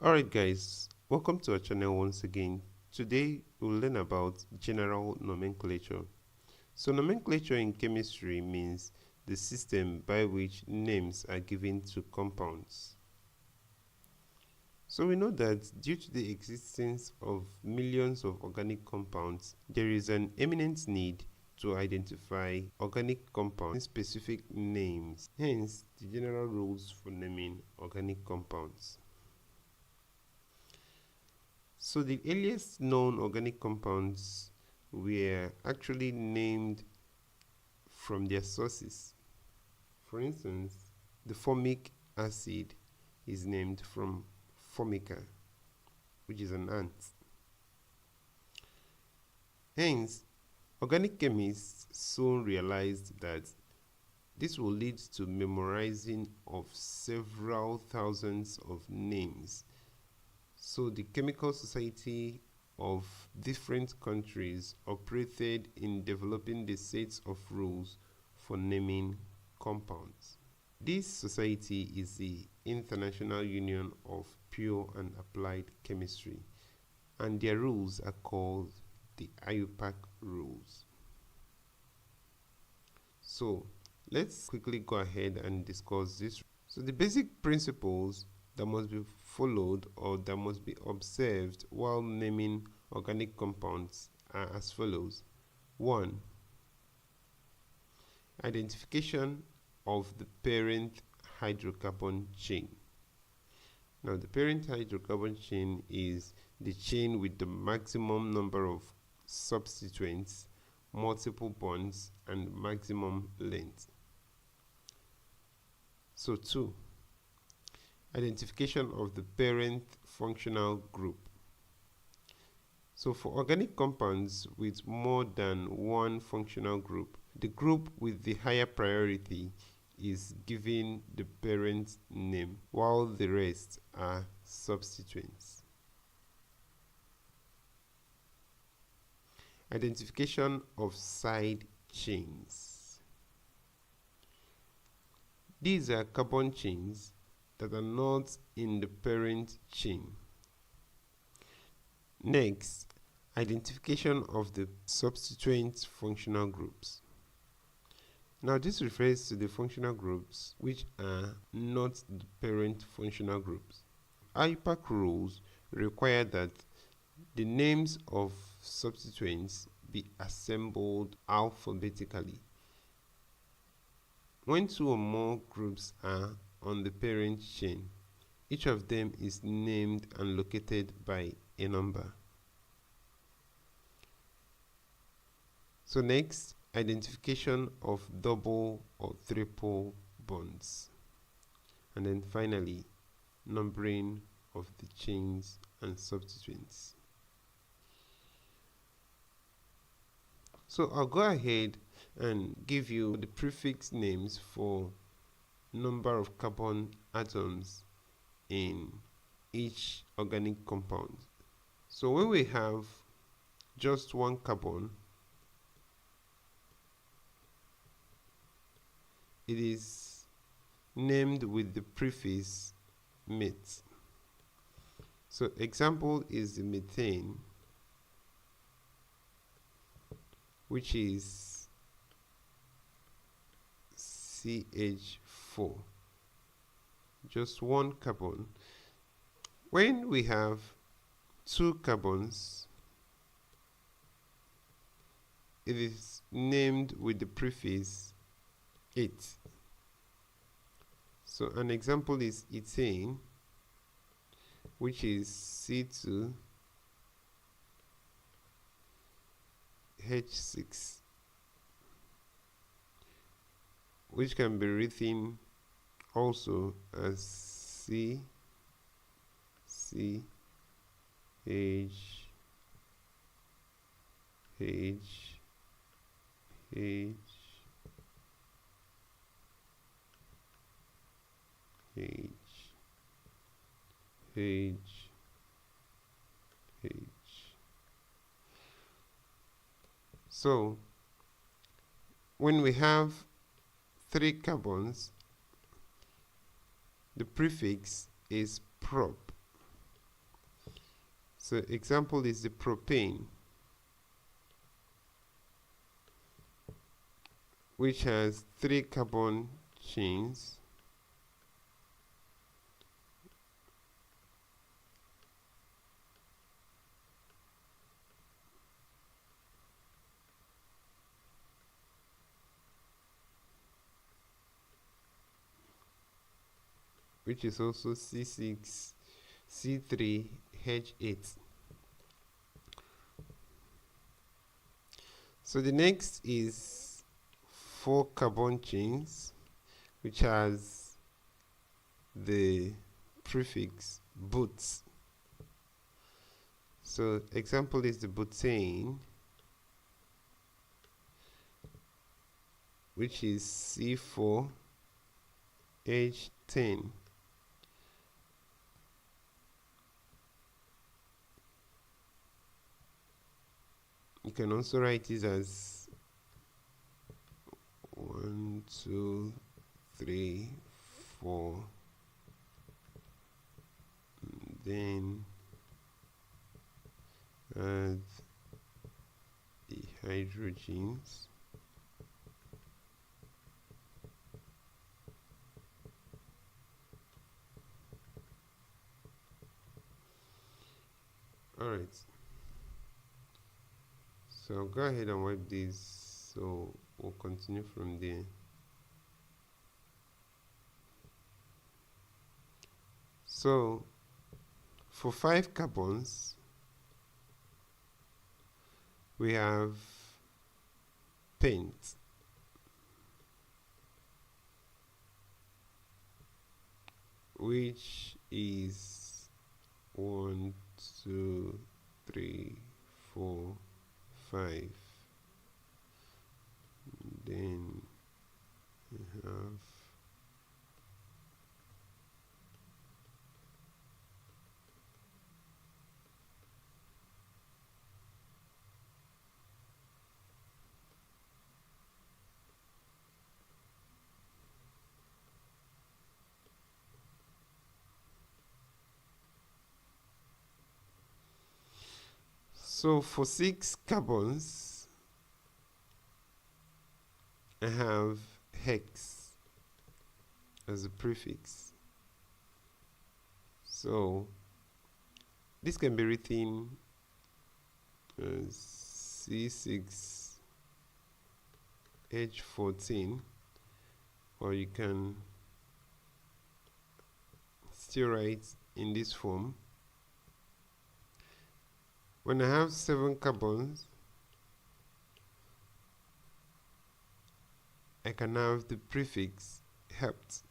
Alright guys, welcome to our channel once again. Today we'll learn about general nomenclature. So nomenclature in chemistry means the system by which names are given to compounds. So we know that due to the existence of millions of organic compounds, there is an eminent need to identify organic compounds in specific names, hence the general rules for naming organic compounds. So the earliest known organic compounds were actually named from their sources. For instance, the formic acid is named from Formica, which is an ant. Hence, organic chemists soon realized that this will lead to memorizing of several thousands of names. So the Chemical Society of different countries operated in developing the sets of rules for naming compounds. This society is the International Union of Pure and Applied Chemistry, and their rules are called the IUPAC rules. So let's quickly go ahead and discuss this. So the basic principles that must be followed or that must be observed while naming organic compounds are as follows. 1. Identification of the parent hydrocarbon chain. Now the parent hydrocarbon chain is the chain with the maximum number of substituents, multiple bonds, and maximum length. So 2. Identification of the parent functional group. So for organic compounds with more than one functional group, the group with the higher priority is given the parent name, while the rest are substituents. Identification of side chains. These are carbon chains that are not in the parent chain. Next, identification of the substituent functional groups. Now this refers to the functional groups which are not the parent functional groups. IUPAC rules require that the names of substituents be assembled alphabetically. When two or more groups are on the parent chain, each of them is named and located by a number. So next, identification of double or triple bonds. And then finally, numbering of the chains and substituents. So I'll go ahead and give you the prefix names for number of carbon atoms in each organic compound. So when we have just one carbon, it is named with the prefix met. So example is the methane, which is CH4, just one carbon. When we have two carbons, it is named with the prefix ate. So an example is ethane, which is C2H6, which can be written also as CH So when we have three carbons, the prefix is prop. So example is the propane, which has 3 carbon chains, which is also C6C3H8. So the next is 4 carbon chains, which has the prefix but. So example is the butane, which is C4H10. You can also write it as 1, 2, 3, 4, and then add the hydrogens. Alright, so I'll go ahead and wipe this, so we'll continue from there. So for 5 carbons, we have paint, which is 1, 2, 3, 4, 5. Then we have so for 6 carbons, I have hex as a prefix. So this can be written as C6H14, or you can still write in this form. When I have 7 carbons, I can have the prefix hept.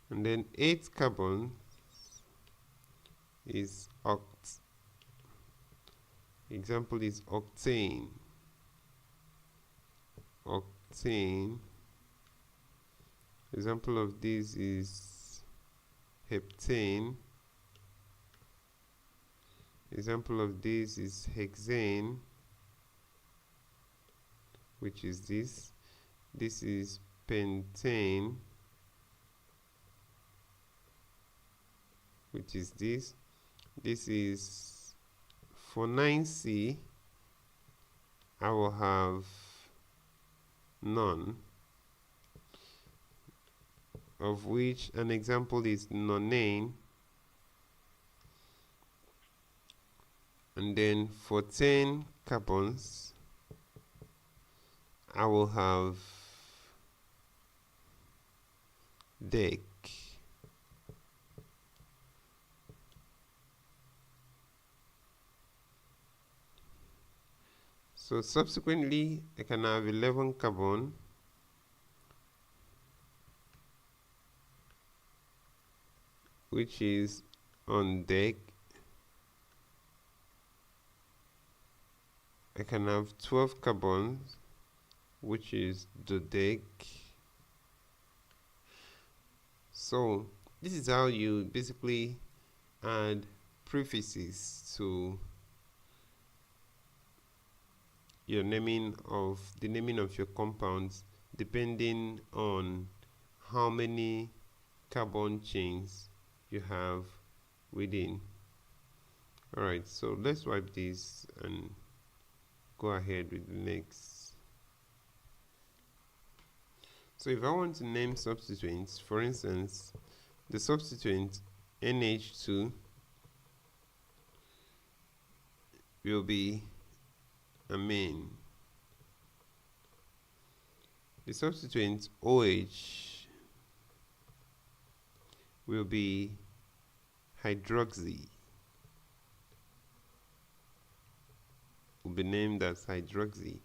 And then 8 carbons is oct. Example is octane. Octane. Example of this is heptane. Example of this is hexane, which is this. This is pentane, which is this. This is for 9C, I will have none, of which an example is nonane. And then for 10 carbons, I will have dec. So subsequently, I can have 11 carbon, which is on dec. I can have 12 carbons, which is dodec. So this is how you basically add prefixes to your naming of the naming of your compounds, depending on how many carbon chains you have within. Alright, so let's wipe this and go ahead with the next. So if I want to name substituents, for instance, the substituent NH2 will be amine. The substituent OH will be hydroxy. Will be named as hydroxy.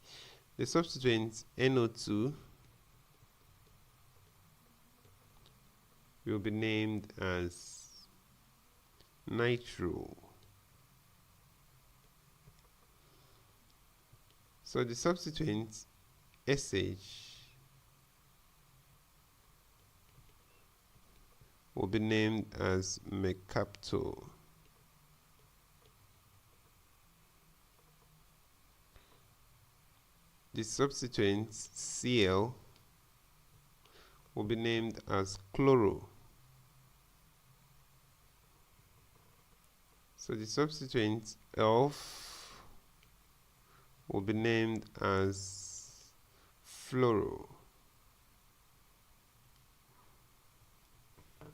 The substituent NO2 will be named as nitro. So the substituent SH will be named as mercapto. The substituent Cl will be named as chloro. So the substituent ELF will be named as fluoro.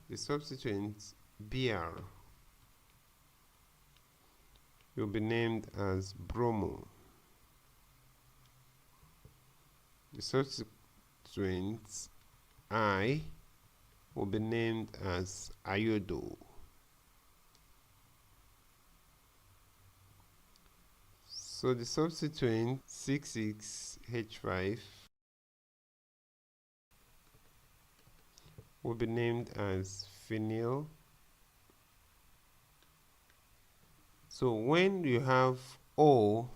The substituent Br will be named as bromo. The substituent I will be named as iodo. So the substituent 6,6H5 will be named as phenyl. So when you have O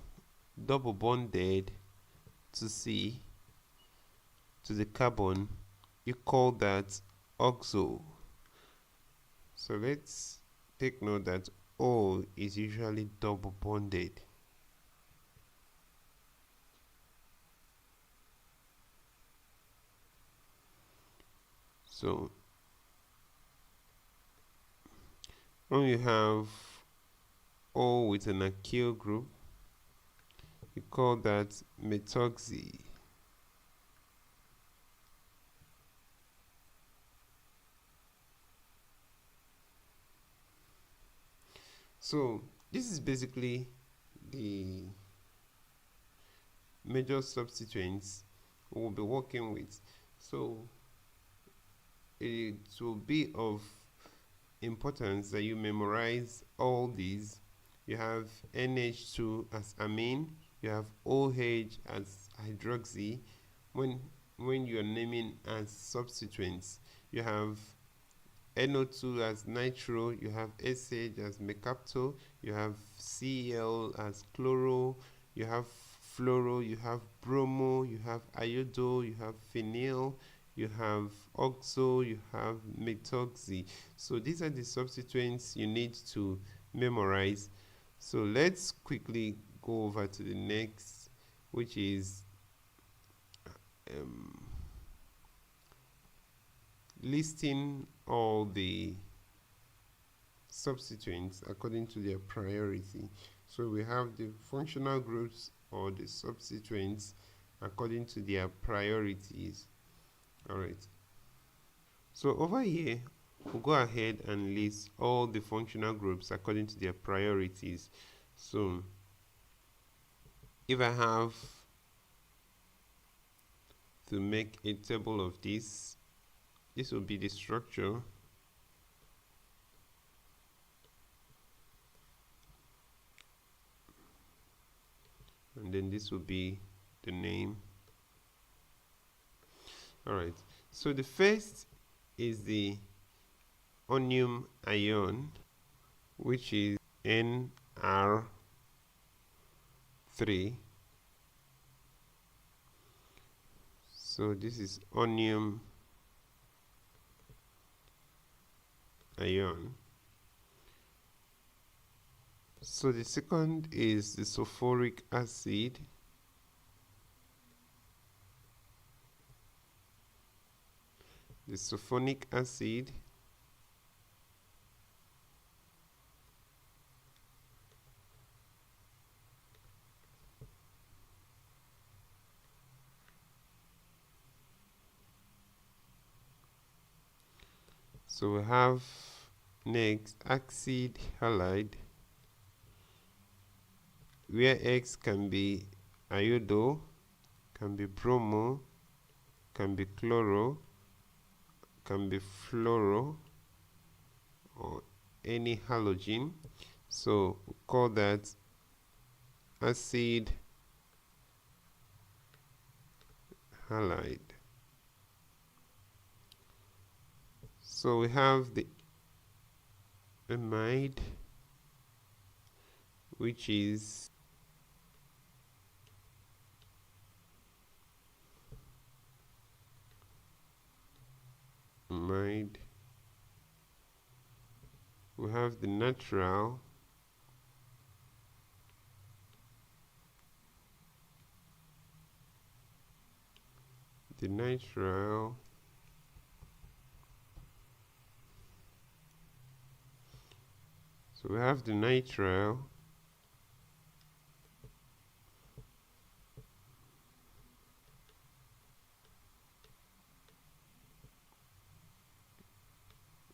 double bonded to C, to the carbon, you call that oxo. So let's take note that O is usually double bonded. So when you have O with an alkyl group, you call that methoxy. So this is basically the major substituents we'll be working with. So it will be of importance that you memorize all these. You have NH2 as amine, you have OH as hydroxy. When you are naming as substituents, you have NO2 as nitro, you have SH as mercapto, you have Cl as chloro, you have fluoro, you have bromo, you have iodo, you have phenyl, you have oxo, you have methoxy. So these are the substituents you need to memorize. So let's quickly go over to the next, which is listing all the substituents according to their priority. So we have the functional groups or the substituents according to their priorities. All right. So over here, we'll go ahead and list all the functional groups according to their priorities. So if I have to make a table of this will be the structure. And then this will be the name. Alright, so the first is the onium ion, which is NR3. So this is onium ion. So the second is the sulfuric acid. The sulfonic acid. So we have next acid halide, where X can be iodo, can be bromo, can be chloro, can be fluoro, or any halogen. So we call that acid halide. So we have the amide, which is amide. We have the natural, the nitrile, so we have the nitrile,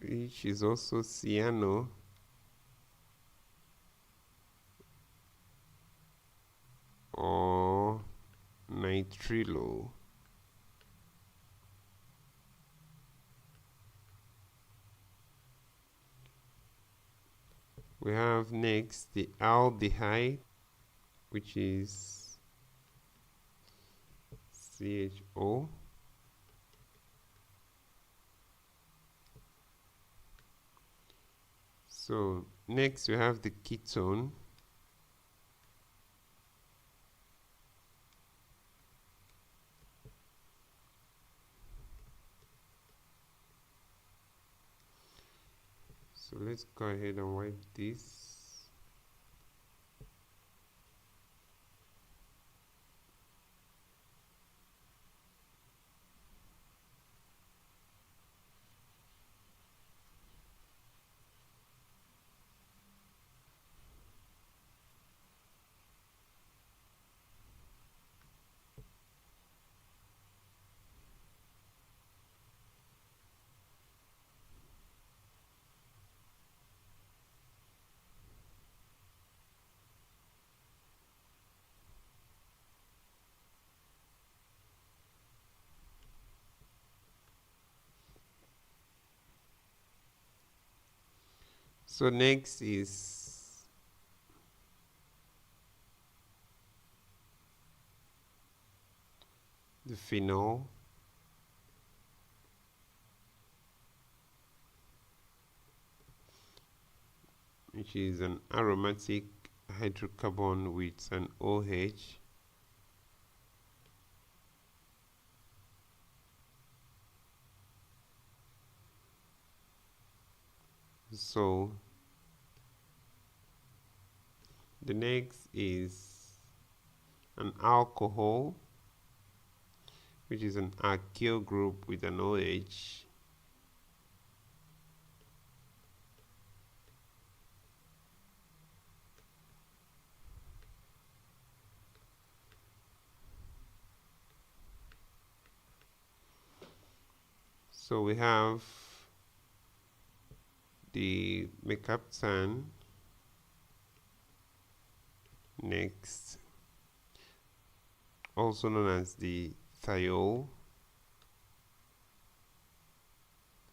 which is also cyano, or nitrilo. We have next the aldehyde, which is CHO. So next we have the ketone, so let's go ahead and wipe this. So next is the phenol, which is an aromatic hydrocarbon with an OH. So the next is an alcohol, which is an alkyl group with an OH. So we have the mercaptan next, also known as the thiol.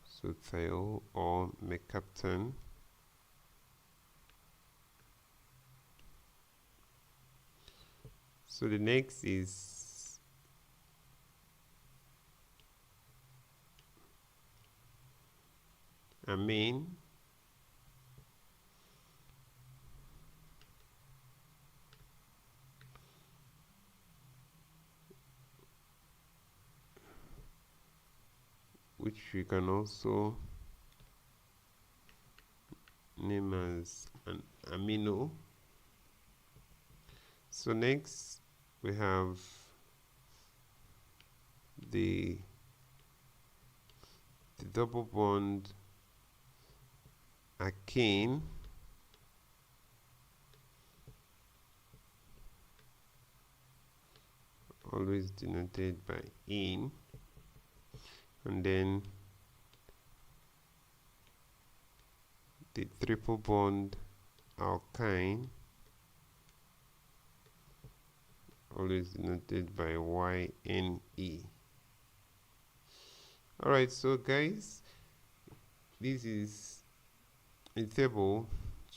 So thiol or mercaptan. So the next is amine, which we can also name as an amino. So next we have the double bond alkane, always denoted by "-ine", and then the triple bond alkyne, always denoted by YNE. Alright, so guys, this is a table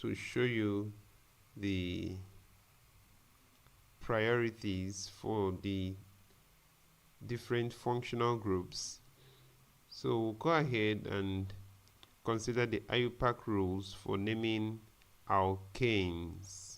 to show you the priorities for the different functional groups. So we'll go ahead and consider the IUPAC rules for naming alkanes.